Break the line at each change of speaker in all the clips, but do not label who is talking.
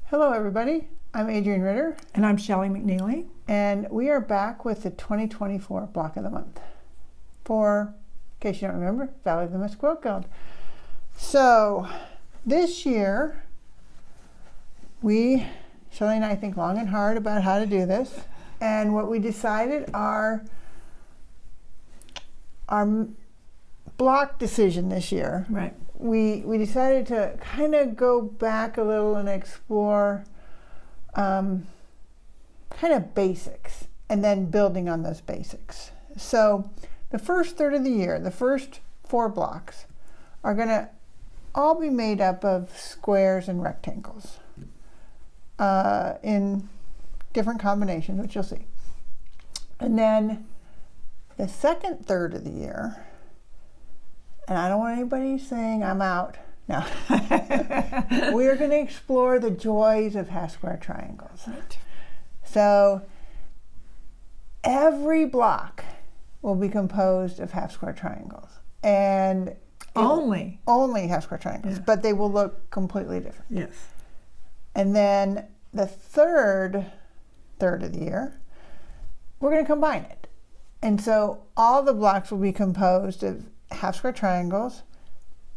Hello everybody, I'm Adriane Ritter.
And I'm Shelley McNeely.
And we are back with the 2024 Block of the Month for, in case you don't remember, Valley of the Mist Quilt Guild. So this year, Shelley and I think long and hard about how to do this. And what we decided our block decision this year.
Right.
We decided to kind of go back a little and explore kind of basics and then building on those basics. So the first third of the year, the first 4 blocks are going to all be made up of squares and rectangles in different combinations, which you'll see. And then the second third of the year, and I don't want anybody saying I'm out. No. We're going to explore the joys of half square triangles.
Right.
So every block will be composed of half square triangles. And only half square triangles, yeah. But they will look completely different.
Yes.
And then the third of the year, we're going to combine it. And so all the blocks will be composed of half square triangles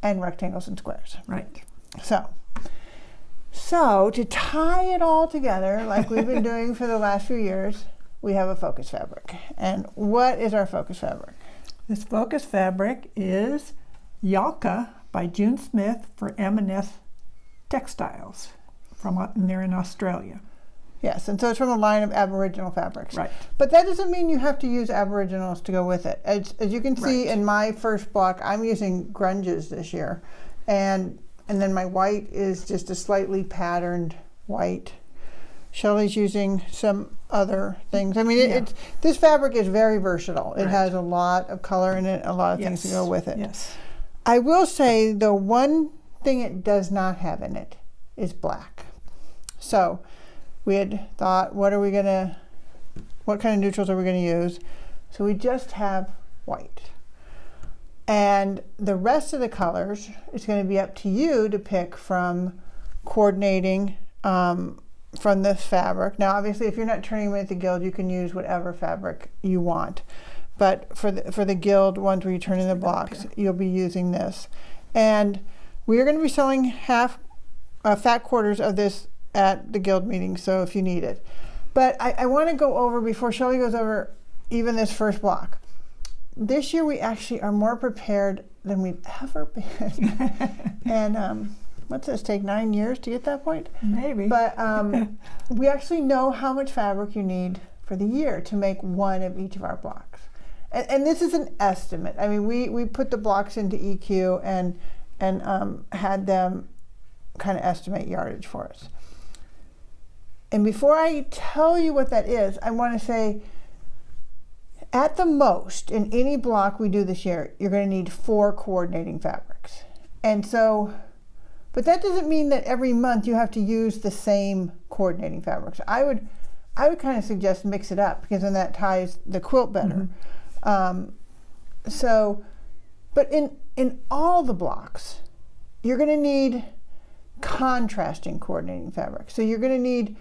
and rectangles and squares.
Right.
So to tie it all together, like we've been doing for the last few years, we have a focus fabric. And what is our focus fabric?
This focus fabric is Yalke by June Smith for M&S Textiles. They're in Australia.
Yes, and so it's from a line of Aboriginal fabrics.
Right.
But that doesn't mean you have to use Aboriginals to go with it. As you can see in my first block, I'm using grunges this year. And then my white is just a slightly patterned white. Shelley's using some other things. I mean, this fabric is very versatile. It has a lot of color in it, a lot of things to go with it.
Yes.
I will say the one thing it does not have in it is black. So we had thought, what kind of neutrals are we going to use? So we just have white. And the rest of the colors is going to be up to you to pick from coordinating from this fabric. Now, obviously, if you're not turning them at the guild, you can use whatever fabric you want. But for the guild ones where you turn in the blocks, you'll be using this. And we are going to be selling half fat quarters of this at the guild meeting, so if you need it. But I want to go over, before Shelley goes over even this first block, this year we actually are more prepared than we've ever been. And what's this, take 9 years to get that point?
Maybe.
But we actually know how much fabric you need for the year to make one of each of our blocks. And this is an estimate. I mean, we put the blocks into EQ and had them kind of estimate yardage for us. And before I tell you what that is, I want to say, at the most, in any block we do this year, you're going to need 4 coordinating fabrics. And so, but that doesn't mean that every month you have to use the same coordinating fabrics. I would kind of suggest mix it up, because then that ties the quilt better. But in all the blocks, you're going to need contrasting coordinating fabric. So you're going to need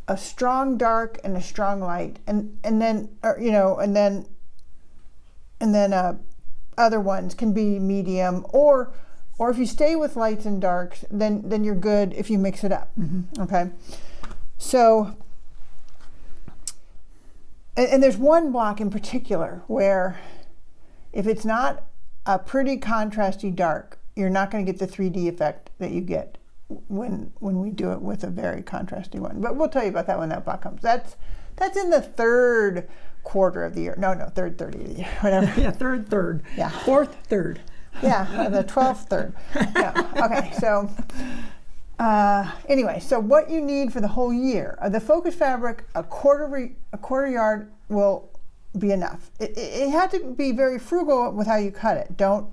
a strong dark and a strong light, and then other ones can be medium, or if you stay with lights and darks, then you're good if you mix it up. Okay, so and there's one block in particular where if it's not a pretty contrasty dark, you're not going to get the 3D effect that you get when we do it with a very contrasty one. But we'll tell you about that when that block comes. That's in the third quarter of the year. No, third 30 of the year, whatever.
Yeah, third.
Yeah.
Fourth third.
Yeah, the 12th third. Yeah. Okay, so anyway, so what you need for the whole year, the focus fabric, a quarter yard will be enough. It had to be very frugal with how you cut it. Don't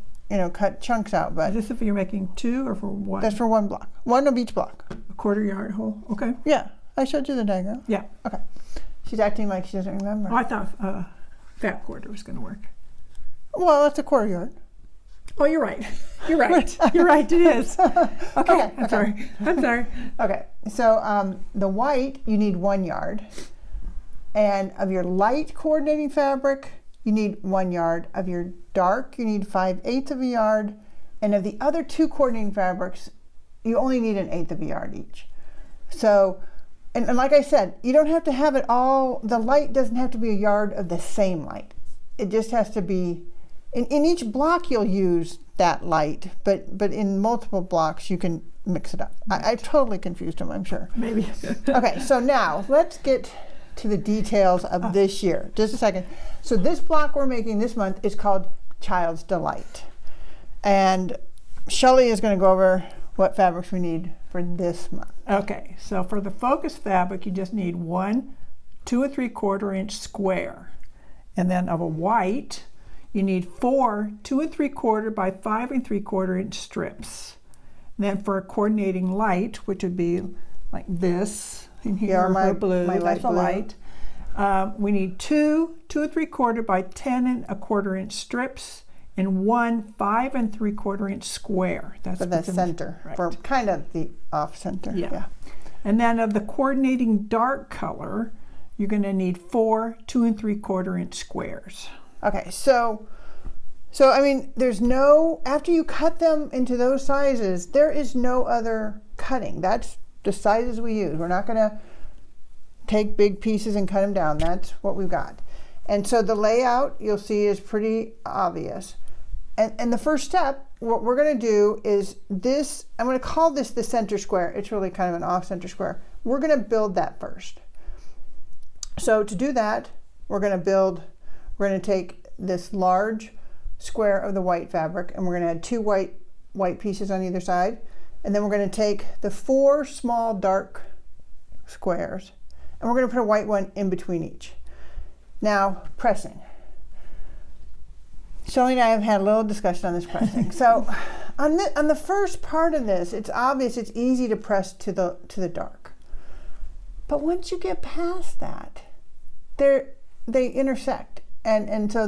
cut chunks out. But
is this if you're making 2 or for 1?
That's for 1 block. 1 of each block.
A quarter yard hole. Okay.
Yeah, I showed you the diagram.
Yeah.
Okay. She's acting like she doesn't remember.
Oh, I thought fat quarter was going to work.
Well, that's a quarter yard.
Oh, you're right. You're right. You're right. It is. Okay. I'm sorry. I'm sorry.
Okay. So the white, you need 1 yard. And of your light coordinating fabric, you need 1 yard. Of your dark, you need 5/8 of a yard. And of the other 2 coordinating fabrics, you only need 1/8 of a yard each. So, and like I said, you don't have to have it all, the light doesn't have to be a yard of the same light. It just has to be, in each block you'll use that light, but in multiple blocks you can mix it up. I totally confused them, I'm sure.
Maybe.
Okay, so now let's get to the details of this year. Just a second. So this block we're making this month is called Child's Delight. And Shelley is going to go over what fabrics we need for this month.
Okay, so for the focus fabric, you just need 1 2 3/4 inch square. And then of a white, you need 4 2 3/4 by 5 3/4 inch strips. And then for a coordinating light, which would be like this, in here,
Yeah, my
blue,
light
that's a
blue.
light. We need 2 2 3/4 by 10 1/4 inch strips, and 1 5 3/4 inch square. That's
For the
within
center,
right.
for kind of the off center.
Yeah. And then of the coordinating dark color, you're going to need 4 2 3/4 inch squares.
Okay, so I mean, there's no, after you cut them into those sizes, there is no other cutting. That's the sizes we use. We're not going to take big pieces and cut them down. That's what we've got. And so the layout you'll see is pretty obvious. And the first step, what we're going to do is this, I'm going to call this the center square. It's really kind of an off-center square. We're going to build that first. So to do that, we're going to take this large square of the white fabric, and we're going to add 2 white pieces on either side. And then we're going to take the 4 small dark squares, and we're going to put a white one in between each. Now, pressing. Shelley and I have had a little discussion on this pressing. So on the first part of this, it's obvious, it's easy to press to the dark. But once you get past that, they intersect, and so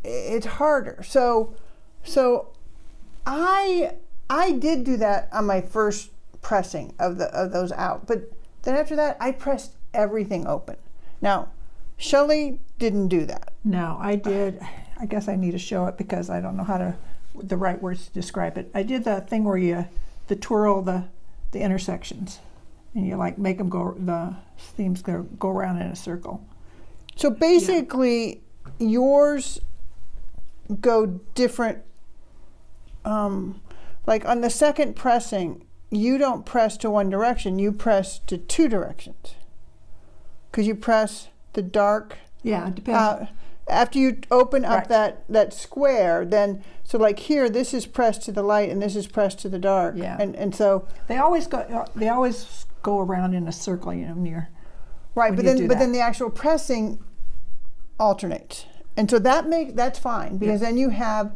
it's harder. So I did do that on my first pressing of those out, but then after that I pressed everything open. Now Shelley didn't do that.
No, I did. I guess I need to show it because I don't know the right words to describe it. I did the thing where you twirl the intersections, and you like make them go, the seams go around in a circle.
So basically, yours go different. Like on the second pressing, you don't press to one direction, you press to 2 directions. Because you press the dark.
Yeah, it depends.
After you open up
Right.
that square, then, so like here, this is pressed to the light and this is pressed to the dark.
Yeah.
And so.
They always go around in a circle, near.
Right,
when
but
you do
then
that.
the actual pressing alternates. And so that's fine, because then you have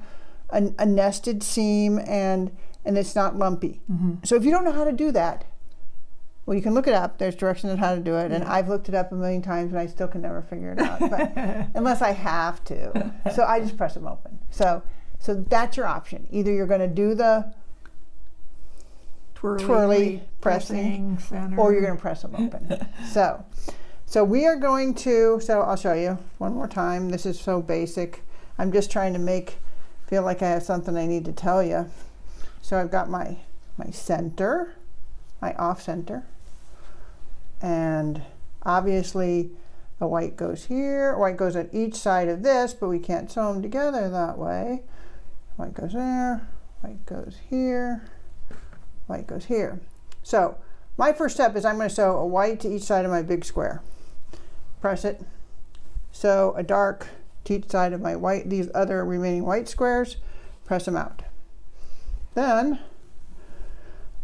a nested seam and it's not lumpy.
Mm-hmm.
So if you don't know how to do that, well, you can look it up. There's directions on how to do it, and I've looked it up a million times and I still can never figure it out, but unless I have to. So I just press them open. So that's your option. Either you're going to do the twirly pressing,
center,
or you're going to press them open. So we are going to, so I'll show you one more time. This is so basic. I'm just trying to feel like I have something I need to tell you. So I've got my center, my off center, and obviously a white goes here, white goes on each side of this, but we can't sew them together that way. White goes there, white goes here, white goes here. So my first step is I'm going to sew a white to each side of my big square. Press it, sew a dark to each side of my white, these other remaining white squares, press them out. Then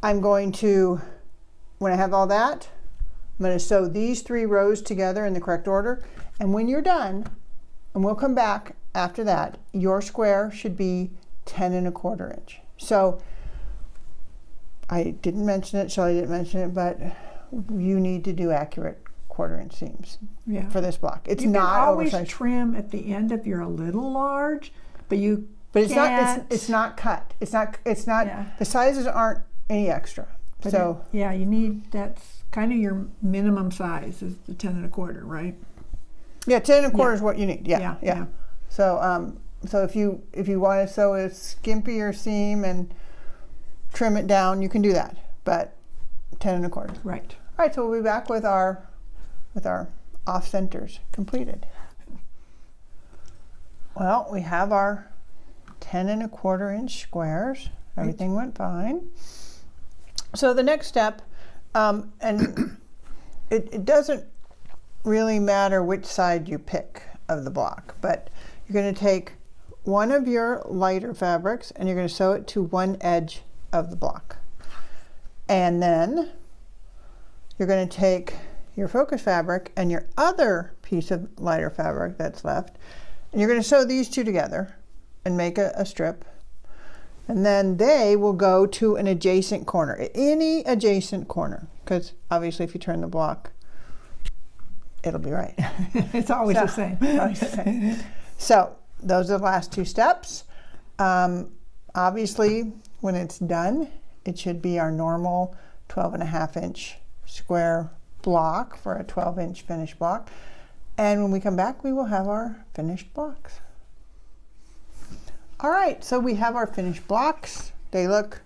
I'm going to, when I have all that, I'm going to sew these 3 rows together in the correct order, and when you're done, and we'll come back after that, your square should be 10 1/4 inch. So I didn't mention it, Shelley didn't mention it, but you need to do accurate 1/4 inch seams for this block. It's
you
not
can always
oversized.
trim at the end if you're a little large, but you
But it's
can't.
not. It's not cut. It's not.
Yeah.
The sizes aren't any extra.
But
So
yeah, you need, that's kind of your minimum size is the 10 1/4, right?
yeah, 10 1/4
Yeah.
is what you need. Yeah,
Yeah,
yeah.
yeah.
So so if you want to sew a skimpier seam and trim it down, you can do that. But 10 1/4.
Right.
All right, so we'll be back with our off centers completed. Well, we have our 10 1/4 inch squares. Everything went fine. So the next step, and it doesn't really matter which side you pick of the block, but you're going to take one of your lighter fabrics and you're going to sew it to one edge of the block. And then you're going to take your focus fabric and your other piece of lighter fabric that's left, and you're going to sew these two together and make a strip. And then they will go to an adjacent corner, any adjacent corner, because obviously if you turn the block, it'll be right.
It's always the same.
Always the same. So those are the last two steps. Obviously, when it's done, it should be our normal 12 1/2 inch square block for a 12 inch finished block. And when we come back, we will have our finished blocks. All right, so we have our finished blocks. They look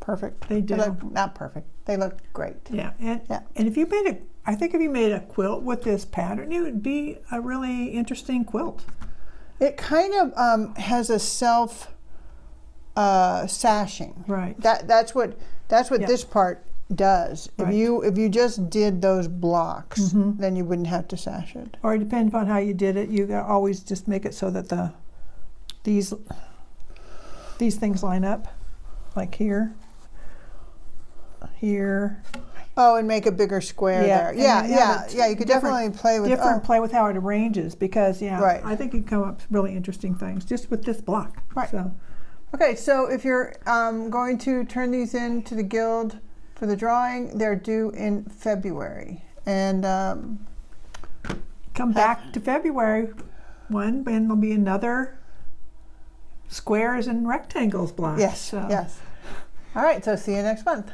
perfect.
They do.
They look not perfect. They look great.
Yeah, and
Yeah.
and if you made I think if you made a quilt with this pattern, it would be a really interesting quilt.
It kind of has a self sashing.
Right.
That's what
Yeah.
this part does.
Right.
If you just did those blocks, then you wouldn't have to sash it.
Or it depends on how you did it. You gotta always just make it so that these things line up, like here.
Oh, and make a bigger square there.
and
Yeah,
then
yeah,
have
yeah. You could definitely play with
play with how it arranges, because
Right.
I think you can come up with really interesting things just with this block.
Right.
So
Okay, so if you're going to turn these in to the guild for the drawing, they're due in February. And
come back to February 1, and there'll be another squares and rectangles block.
yes,
So.
yes. All right, so see you next month.